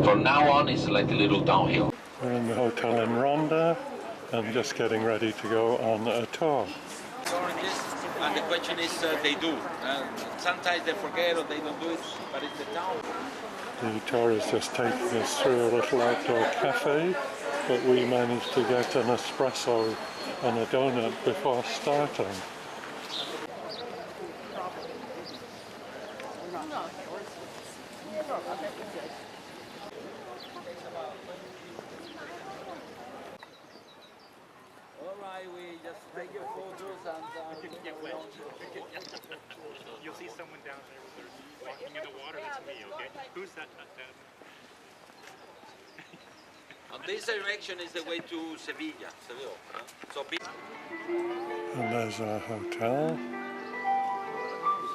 From now on, it's like a little downhill. We're in the hotel in Ronda and just getting ready to go on a tour. Oranges, and the question is, they do. Sometimes they forget or they don't do it, but it's the town. The tour is just taking us through a little outdoor cafe, but we managed to get an espresso and a donut before starting. Alright, we just take your photos and You'll see someone down there when they're walking in the water. That's me, okay? Who's that? And this direction is the way to Sevilla. So And there's our hotel.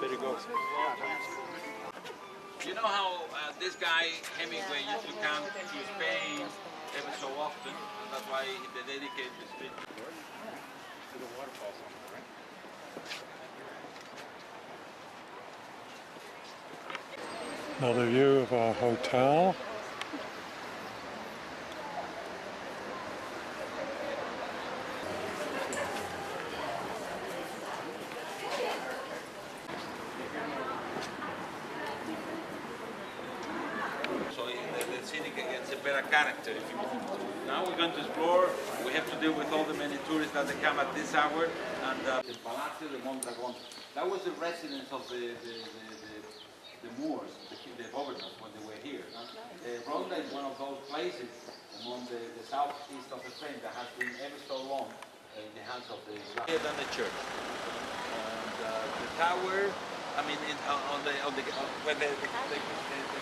there you go. You know how this guy Hemingway used to come to Spain every so often, and that's why they dedicated the street to the waterfall somewhere, right? Another view of our hotel. So the city gets a better character if you want. Now we're going to explore. We have to deal with all the many tourists that they come at this hour. And the Palacio de Mondragón. That was the residence of the Moors, the governors when they were here. Ronda is one of those places among the southeast of Spain that has been ever so long in the hands of the Islam. Here than the church. And the tower, I mean, where the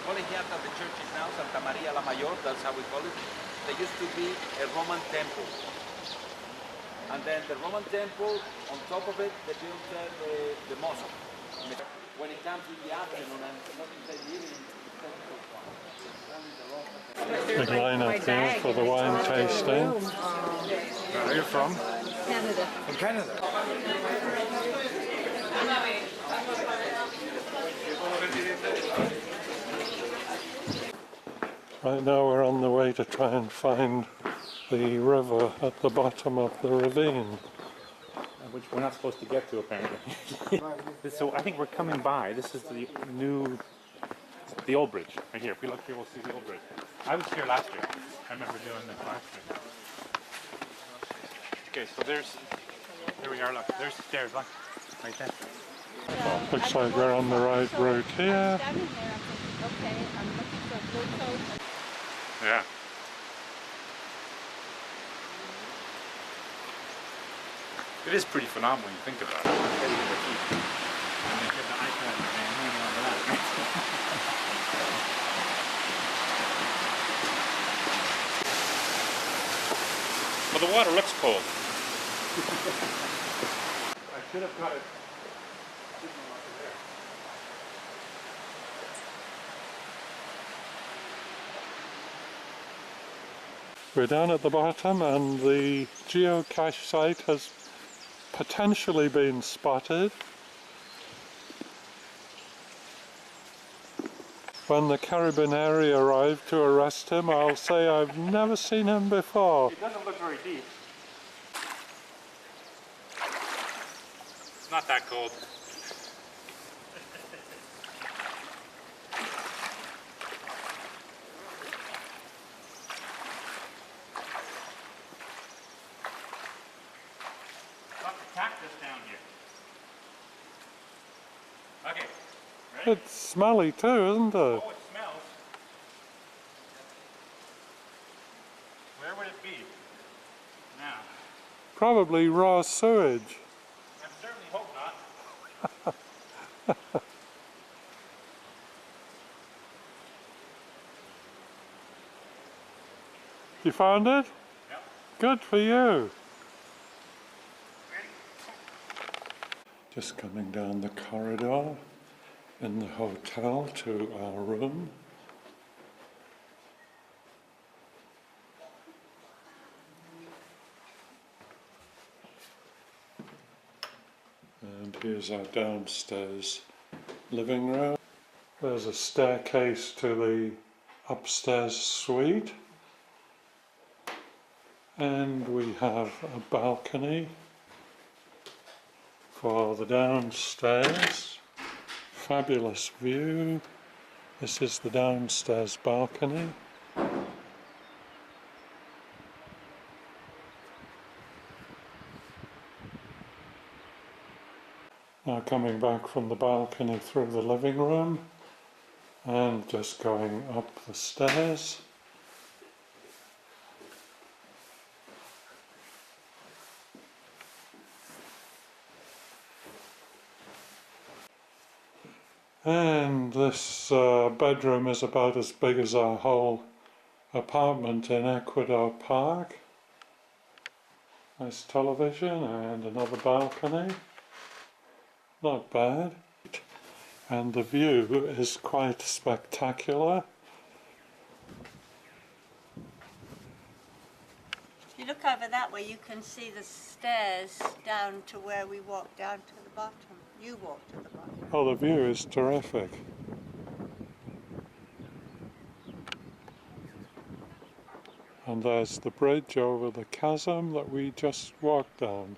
Colegiata of the church is now, Santa Maria la Mayor, that's how we call it. There used to be a Roman temple. And then the Roman temple, on top of it, they built the mosque. When it comes to the afternoon and not to say the evening, Big line up there for the wine tasting. Where are you from? Canada. From Canada. Right now we're on the way to try and find the river at the bottom of the ravine. Which we're not supposed to get to, apparently. So I think we're coming by. This is the old bridge right here. If we look here, we'll see the old bridge. I was here last year. I remember doing this last year. Okay, so there we are. Look, there's the stairs. Look, right there. Looks like we're on the right route here. Yeah. It is pretty phenomenal when you think about it. And you get the iPad and hanging on to that. Well, the water looks cold. I should have got it. We're down at the bottom and the geocache site has potentially been spotted. When the Carabinieri arrived to arrest him, I'll say I've never seen him before. It doesn't look very deep. It's not that cold. Lots of cactus down here. Okay. Ready? It's smelly too, isn't it? Oh, it smells. Where would it be? Now. Probably raw sewage. I certainly hope not. You found it? Yep. Good for you. Just coming down the corridor in the hotel to our room. And here's our downstairs living room. There's a staircase to the upstairs suite, and we have a balcony for the downstairs. Fabulous view. This is the downstairs balcony. Now coming back from the balcony through the living room and just going up the stairs. And this bedroom is about as big as our whole apartment in Ecuador Park. Nice television and another balcony. Not bad. And the view is quite spectacular. If you look over that way, you can see the stairs down to where we walk down to the bottom. You walk to the bottom. Oh, the view is terrific. And there's the bridge over the chasm that we just walked down.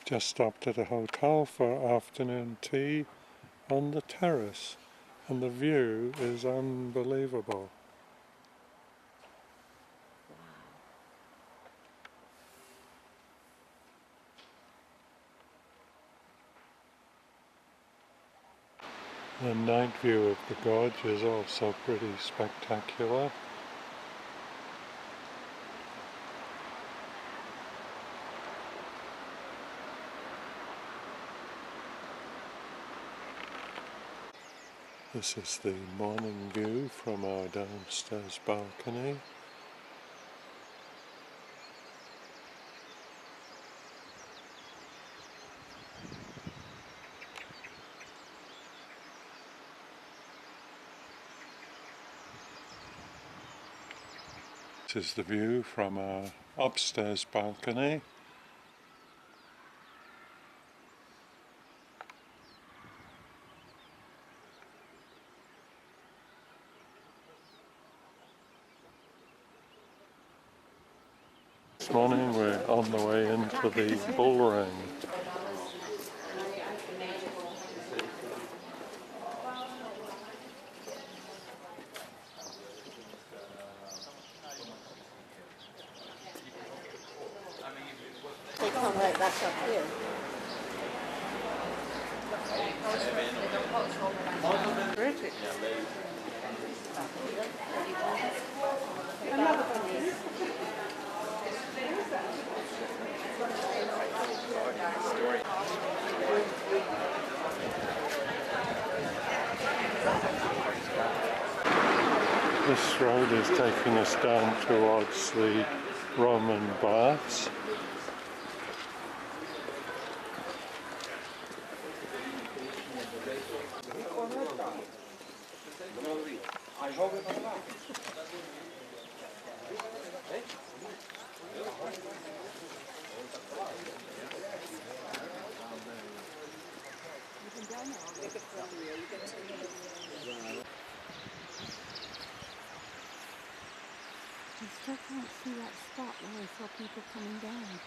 Just stopped at a hotel for afternoon tea on the terrace, and the view is unbelievable. The night view of the gorge is also pretty spectacular. This is the morning view from our downstairs balcony. This is the view from our upstairs balcony. This morning we're on the way into the bull ring. They come right back up here. Terrific. This road is taking us down towards the Roman baths. I still can't see that spot where I saw people coming down.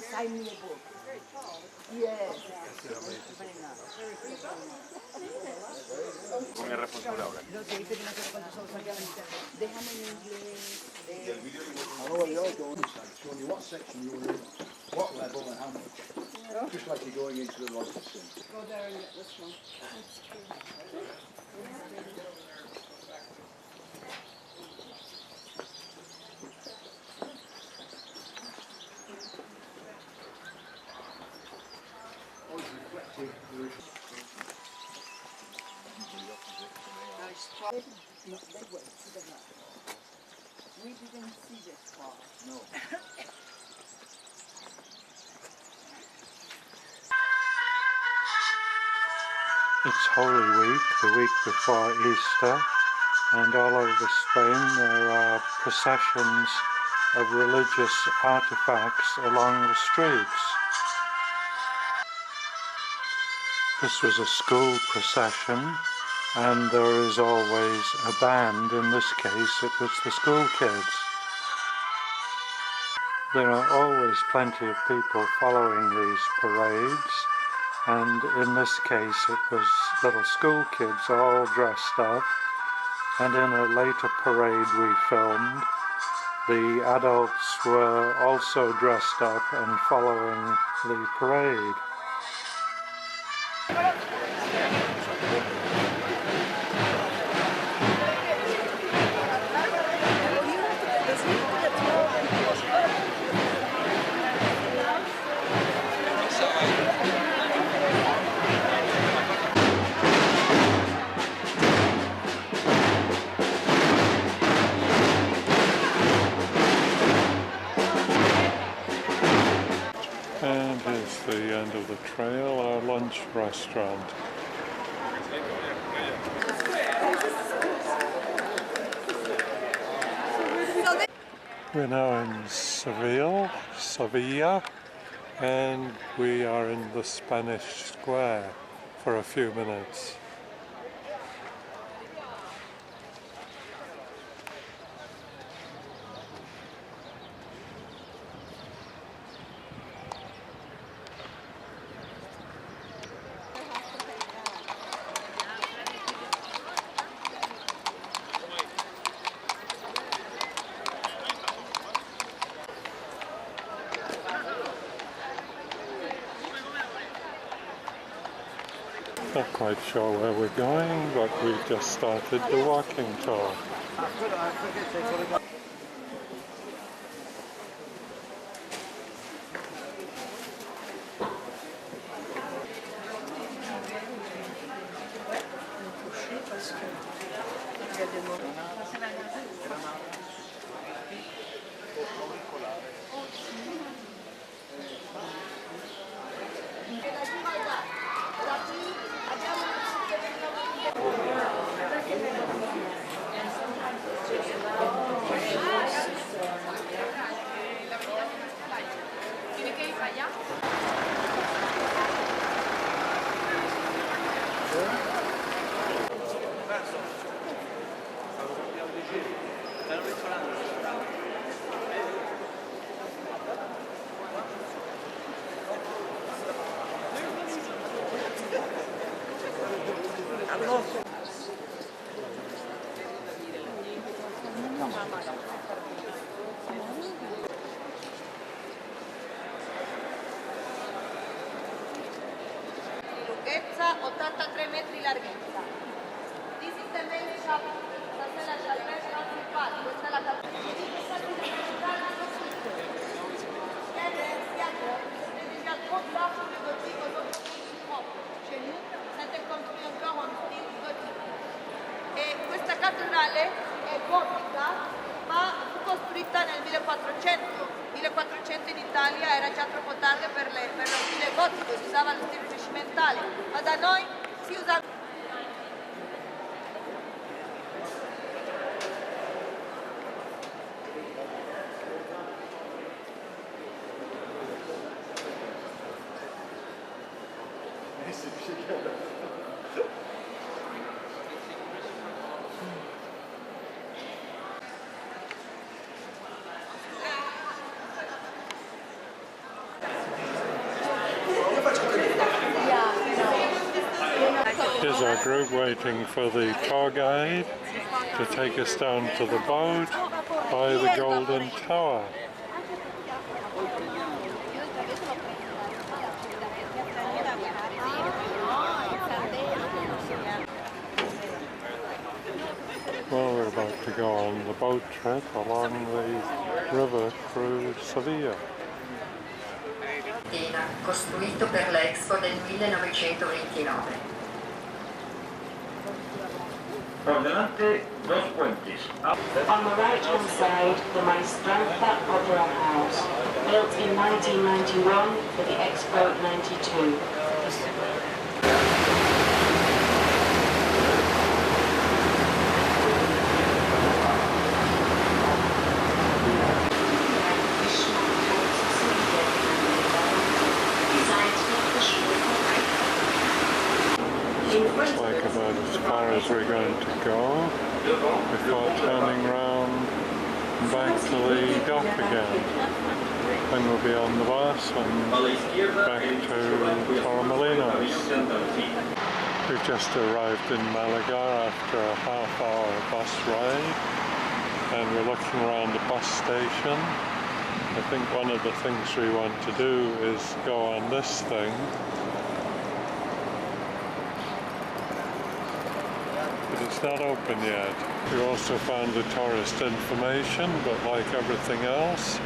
Sign me a book. Yes. Con R responsable ahora. Déjame en inglés. Oh, you're going showing you what section you were in, what level and how much. Just like you're going into the Royston. Go there and get this one. We didn't see this far. It's Holy Week, the week before Easter, and all over Spain there are processions of religious artifacts along the streets. This was a school procession, and there is always a band. In this case it was the school kids. There are always plenty of people following these parades, and in this case it was little school kids all dressed up, and in a later parade we filmed, the adults were also dressed up and following the parade. And here's the end of the trail, our lunch restaurant. We're now in Sevilla, and we are in the Spanish Square for a few minutes. Not quite sure where we're going, but we've just started the walking tour. Lunghezza 83 metri larghezza. This is the main shop, Sasela Shalpesca principale, questa è la e questa cattedrale è gotica, ma fu costruita nel 1400. 1400 in Italia era già troppo tardi per lo stile gotico, si usava lo stile rinascimentale, ma da noi si usa. Here's our group waiting for the tour guide to take us down to the boat by the Golden Tower. Well, we're about to go on the boat trip along the river through Sevilla. Costruito per l'Expo del 1929. Por delante, dos puentes. On the right-hand side, the Maestranza Opera House, built in 1991 for the Expo 92. Looks like about as far as we're going to go before turning round back to the dock again. Then we'll be on the bus and back to Torremolinos. We've just arrived in Malaga after a half-hour bus ride and we're looking around the bus station. I think one of the things we want to do is go on this thing. It's not open yet. We also found the tourist information, but like everything else,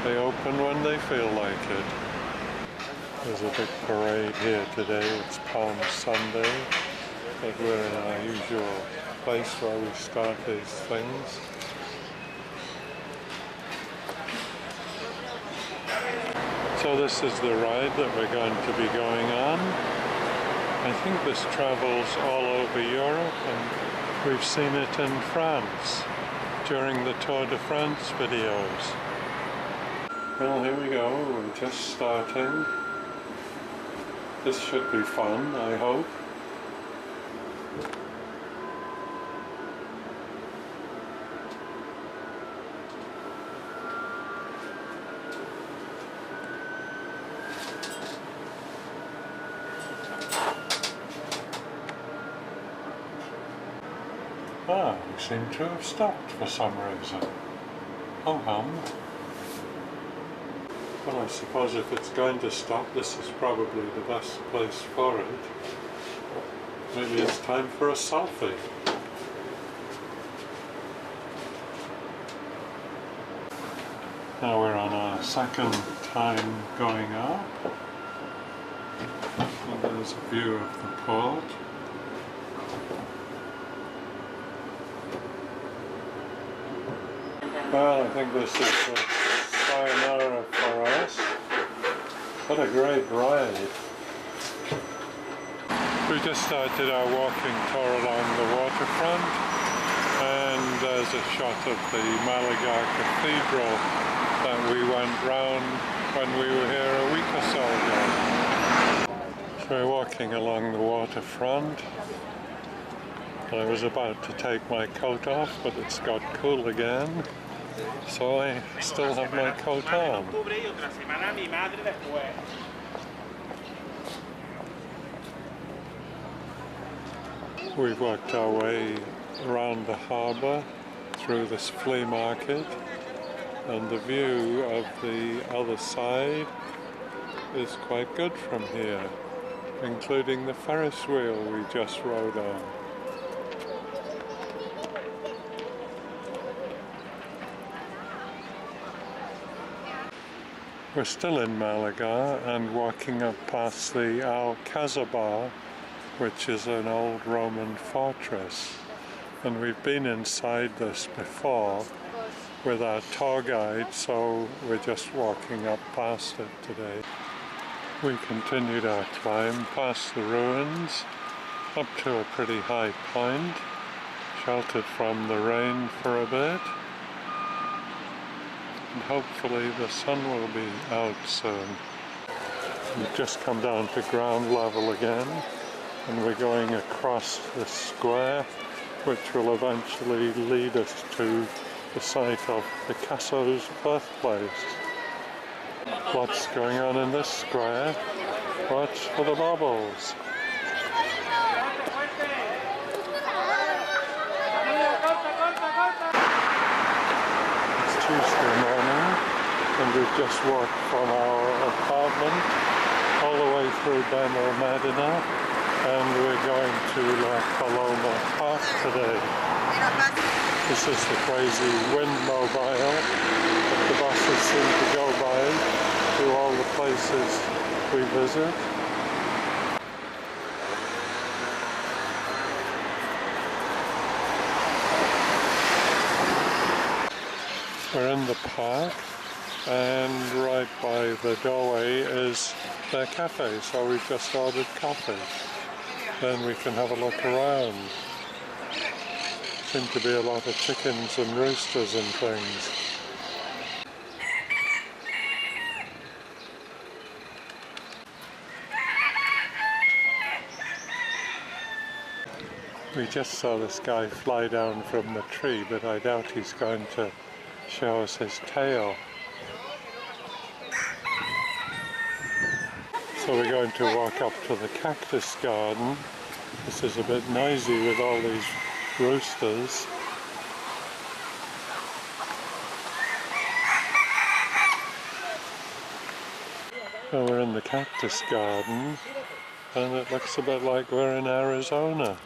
they open when they feel like it. There's a big parade here today. It's Palm Sunday, but we're in our usual place where we start these things. So this is the ride that we're going to be going on. I think this travels all over Europe, and we've seen it in France during the Tour de France videos. Well, here we go, we're just starting. This should be fun, I hope. Ah, we seem to have stopped for some reason. Oh hum. Well, I suppose if it's going to stop, this is probably the best place for it. Maybe it's time for a selfie. Now we're on our second time going up. And there's a view of the port. Well, I think this is a sayonara for us. What a great ride. We just started our walking tour along the waterfront, and there's a shot of the Malaga Cathedral that we went round when we were here a week or so ago. So we're walking along the waterfront. I was about to take my coat off, but it's got cool again. So I still have my coat on. We've worked our way around the harbour through this flea market, and the view of the other side is quite good from here, including the Ferris wheel we just rode on. We're still in Malaga and walking up past the Alcazaba, which is an old Roman fortress. And we've been inside this before with our tour guide, so we're just walking up past it today. We continued our climb past the ruins, up to a pretty high point, sheltered from the rain for a bit. And hopefully the sun will be out soon. We've just come down to ground level again, and we're going across this square, which will eventually lead us to the site of Picasso's birthplace. What's going on in this square? Watch for the bubbles. Tuesday morning, and we've just walked from our apartment all the way through Benalmádena, and we're going to La Paloma Park today. This is the crazy wind mobile that the buses seem to go by to all the places we visit. park, and right by the doorway is their cafe, so we've just ordered coffee. Then we can have a look around. Seem to be a lot of chickens and roosters and things. We just saw this guy fly down from the tree, but I doubt he's going to show us his tail. So we're going to walk up to the cactus garden. This is a bit noisy with all these roosters. So we're in the cactus garden, and it looks a bit like we're in Arizona.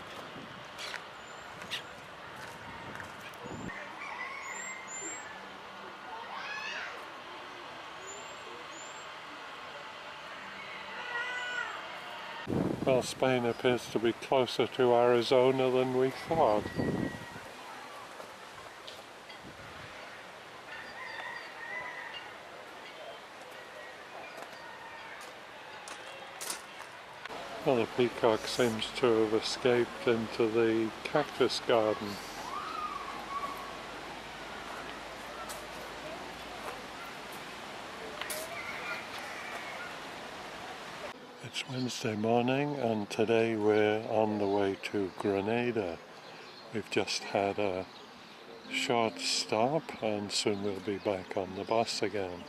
Well, Spain appears to be closer to Arizona than we thought. Well, the peacock seems to have escaped into the cactus garden. It's Wednesday morning, and today we're on the way to Grenada. We've just had a short stop, and soon we'll be back on the bus again.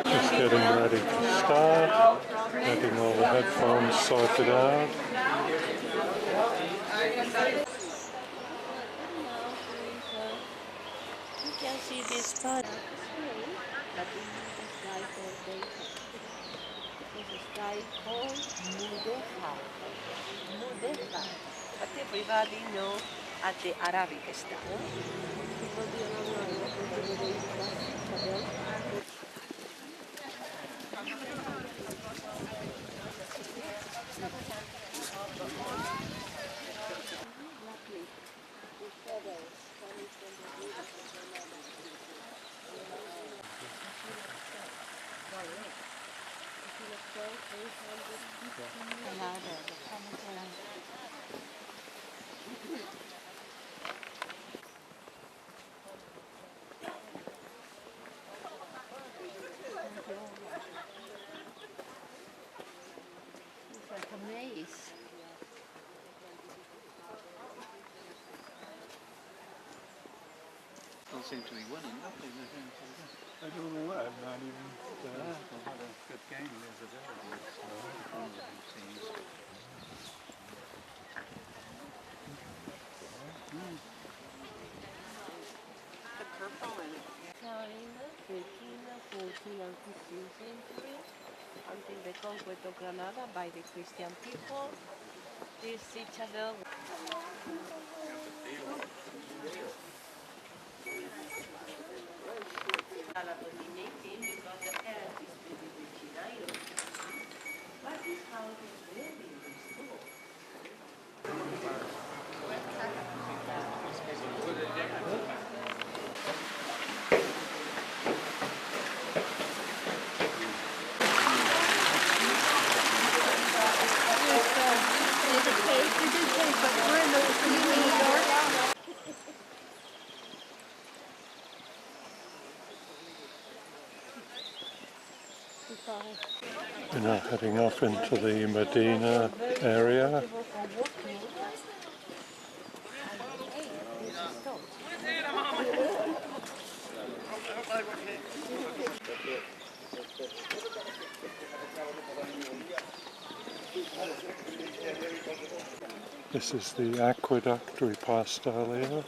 Just getting ready to start, getting all the headphones sorted out. You can see this spot. This is guy called Mudeja. Mudeja. But everybody know at the Arabic style. It's like a maze. Don't seem to be winning, nothing. I don't know what, I'm not even... I've had a good game the other day. The purple in it. China, 13th, 14th and 15th century, until the conquest of Granada by the Christian people. This citadel. Dominating because the earth is very rich in iron. But this house is very restored. We're now heading off into the Medina area. This is the aqueduct we passed earlier.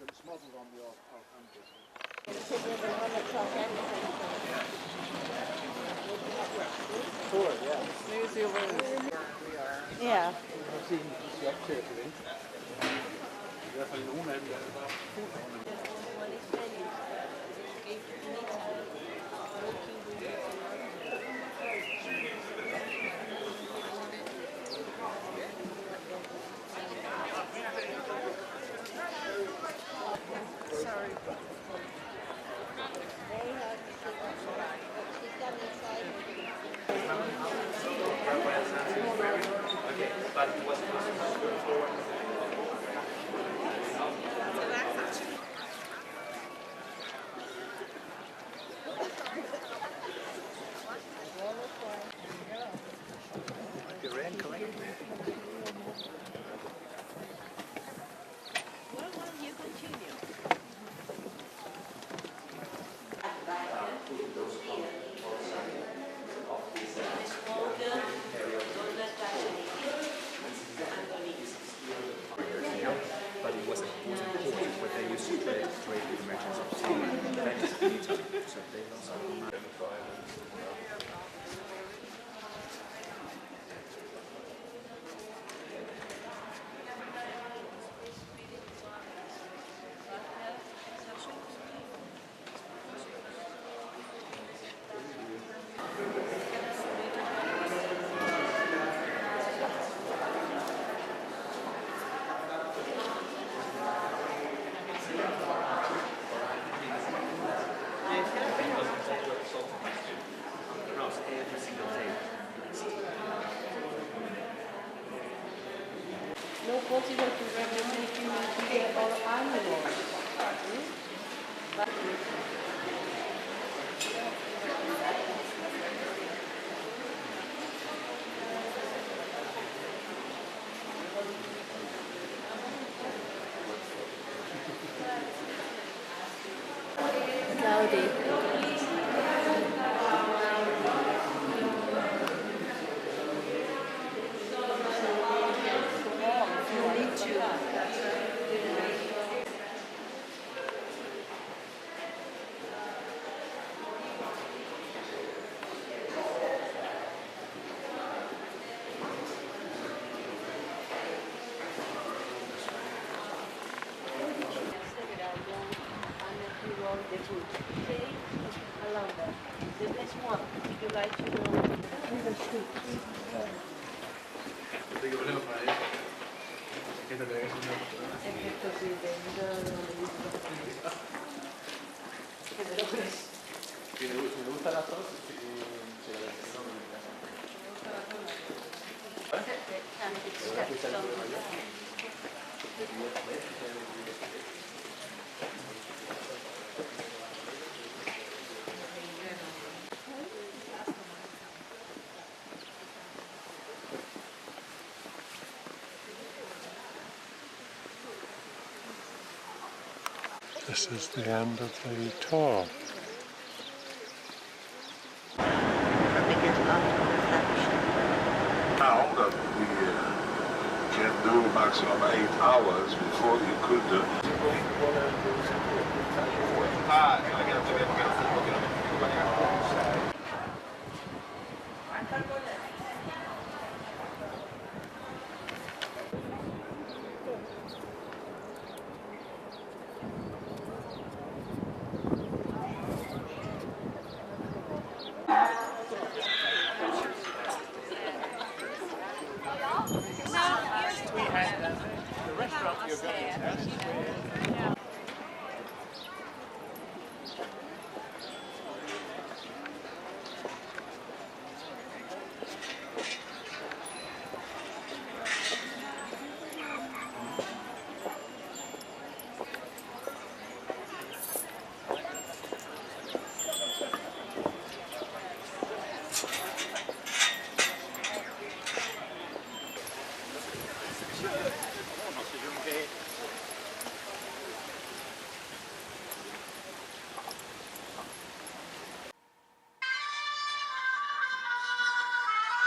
It's modelled on the Alhambra. Yeah. But it wasn't important, but they used to trade with merchants of Spain and Venice in Italy, so they lost all the money. Every single day. No possible to represent human or animals. Cloudy. The food. Okay? Along that. The best one. If you like to know the street. This is the end of the tour. Now that we can do maximum 8 hours before you could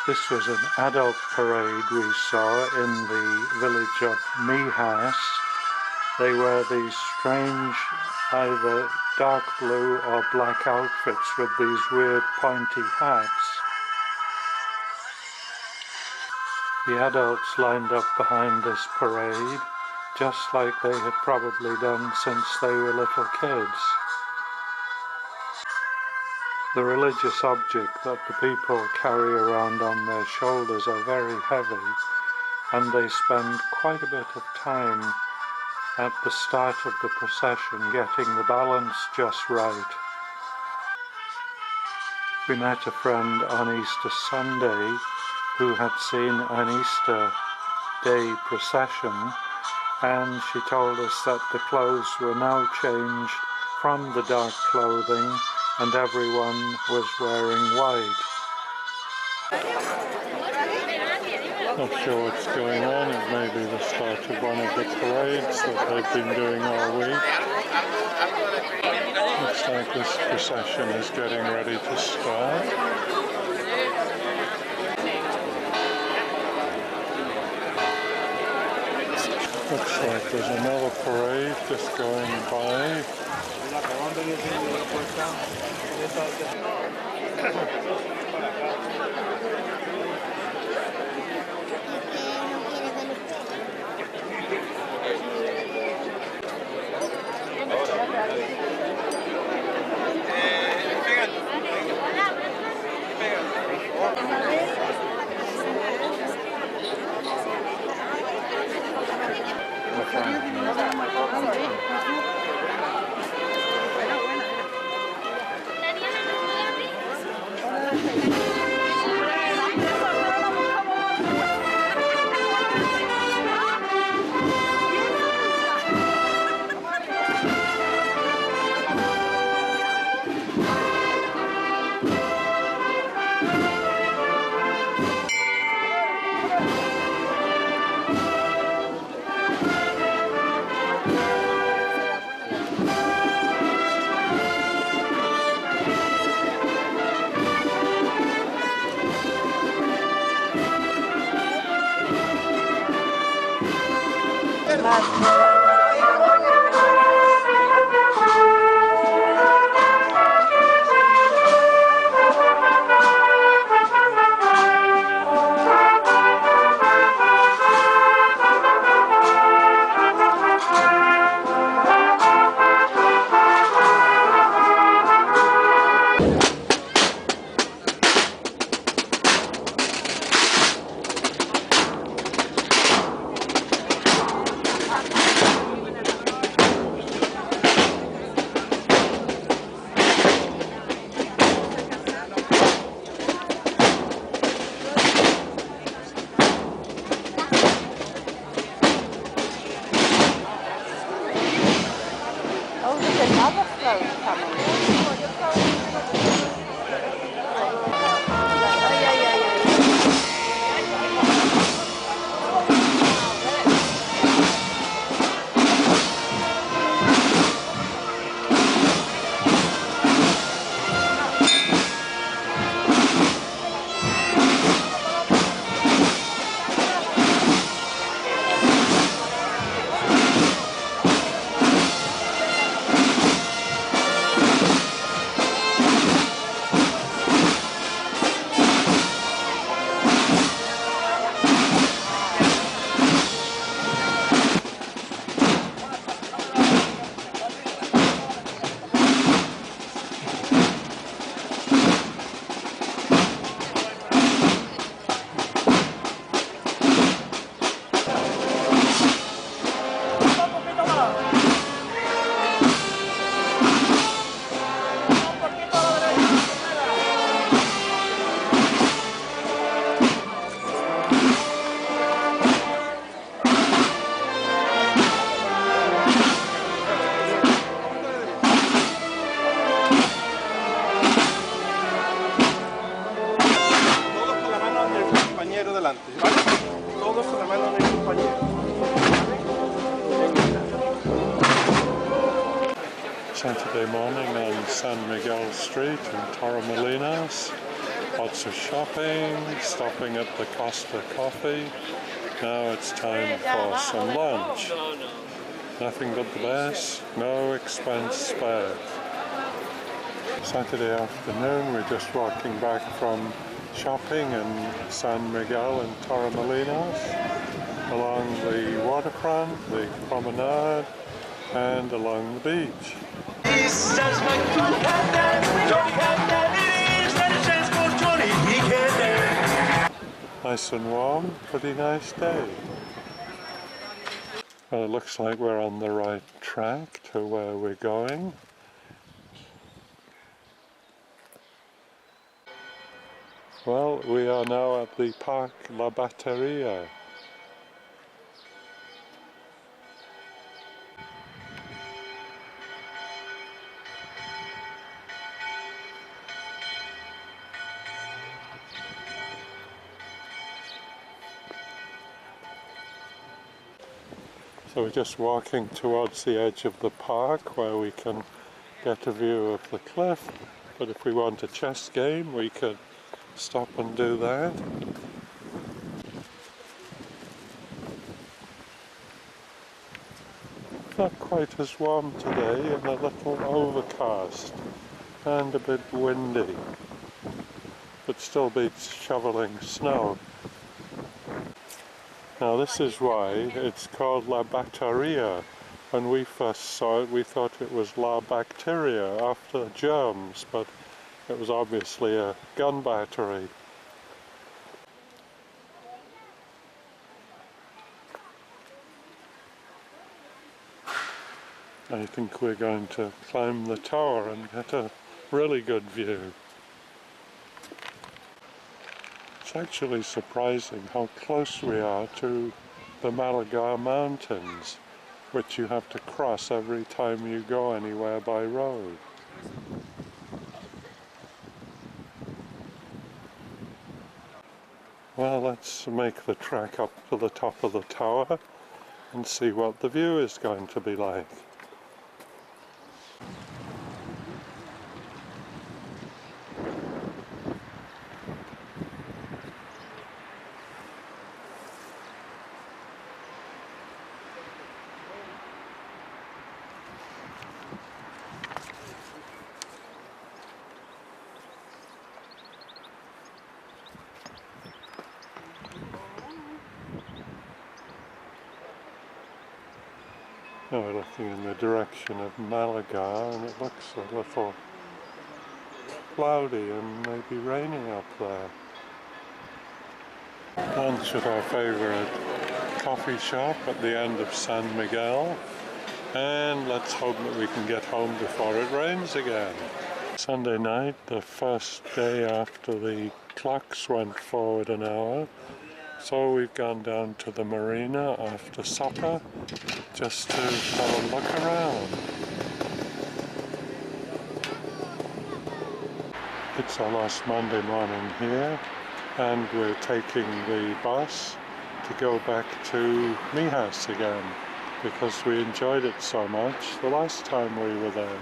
This was an adult parade we saw in the village of Mijas They wear these strange, either dark blue or black outfits with these weird pointy hats. The adults lined up behind this parade, just like they had probably done since they were little kids. The religious object that the people carry around on their shoulders are very heavy, and they spend quite a bit of time at the start of the procession getting the balance just right. We met a friend on Easter Sunday who had seen an Easter Day procession, and she told us that the clothes were now changed from the dark clothing and everyone was wearing white. Not sure what's going on. It may be the start of one of the parades that they've been doing all week. Looks like this procession is getting ready to start. Looks like there's another parade just going by. Saturday morning on San Miguel Street in Torremolinos. Lots of shopping, stopping at the Costa Coffee. Now it's time for some lunch. Nothing but the best, no expense spared. Saturday afternoon, we're just walking back from shopping in San Miguel and Torremolinos, along the waterfront, the promenade, and along the beach. Nice and warm, pretty nice day. Well, it looks like we're on the right track to where we're going. Well, we are now at the Park La Batteria. So we're just walking towards the edge of the park where we can get a view of the cliff, but if we want a chess game we could stop and do that. Not quite as warm today and a little overcast and a bit windy, but still beats shoveling snow. Now this is why it's called La Batteria. When we first saw it we thought it was La Bacteria after germs, but it was obviously a gun battery. I think we're going to climb the tower and get a really good view. It's actually surprising how close we are to the Malaga Mountains, which you have to cross every time you go anywhere by road. Well, let's make the trek up to the top of the tower and see what the view is going to be like. Now we're looking in the direction of Malaga and it looks a little cloudy and maybe raining up there. Lunch at our favourite coffee shop at the end of San Miguel, and let's hope that we can get home before it rains again. Sunday night, the first day after the clocks went forward an hour, so we've gone down to the marina after supper just to have a look around. It's our last Monday morning here and we're taking the bus to go back to Mijas again because we enjoyed it so much the last time we were there.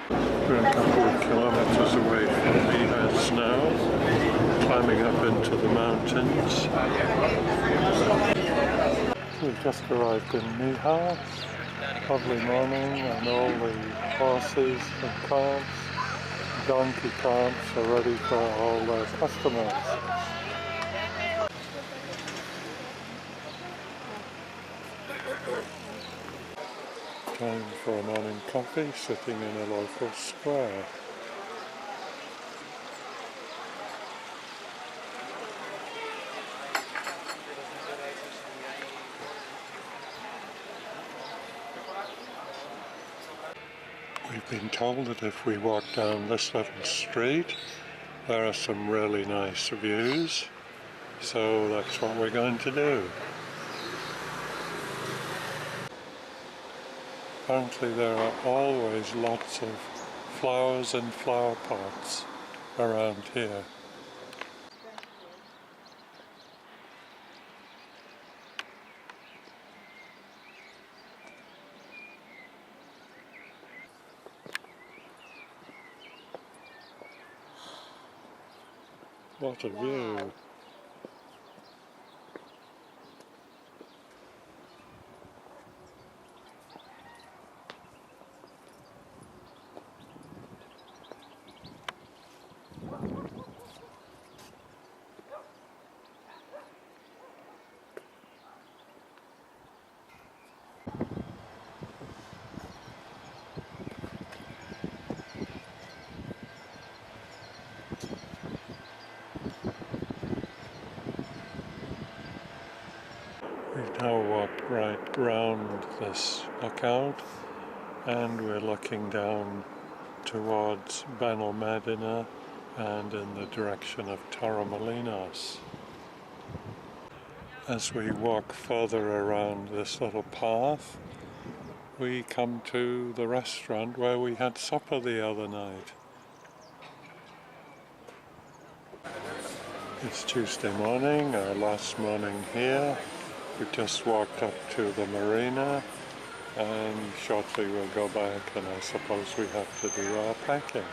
We're a couple of kilometers away from Mijas now, climbing up into the mountains. We've just arrived in Mijas. Lovely morning and all the horses and carts, donkey carts are ready for all their customers. Time for a morning coffee sitting in a local square. We've been told that if we walk down this little street, there are some really nice views, so that's what we're going to do. Apparently there are always lots of flowers and flower pots around here. What a view! We've now walked right round this lookout and we're looking down towards Benalmádena and in the direction of Torremolinos. As we walk further around this little path, we come to the restaurant where we had supper the other night. It's Tuesday morning, our last morning here. We just walked up to the marina and shortly we'll go back and I suppose we have to do our packing.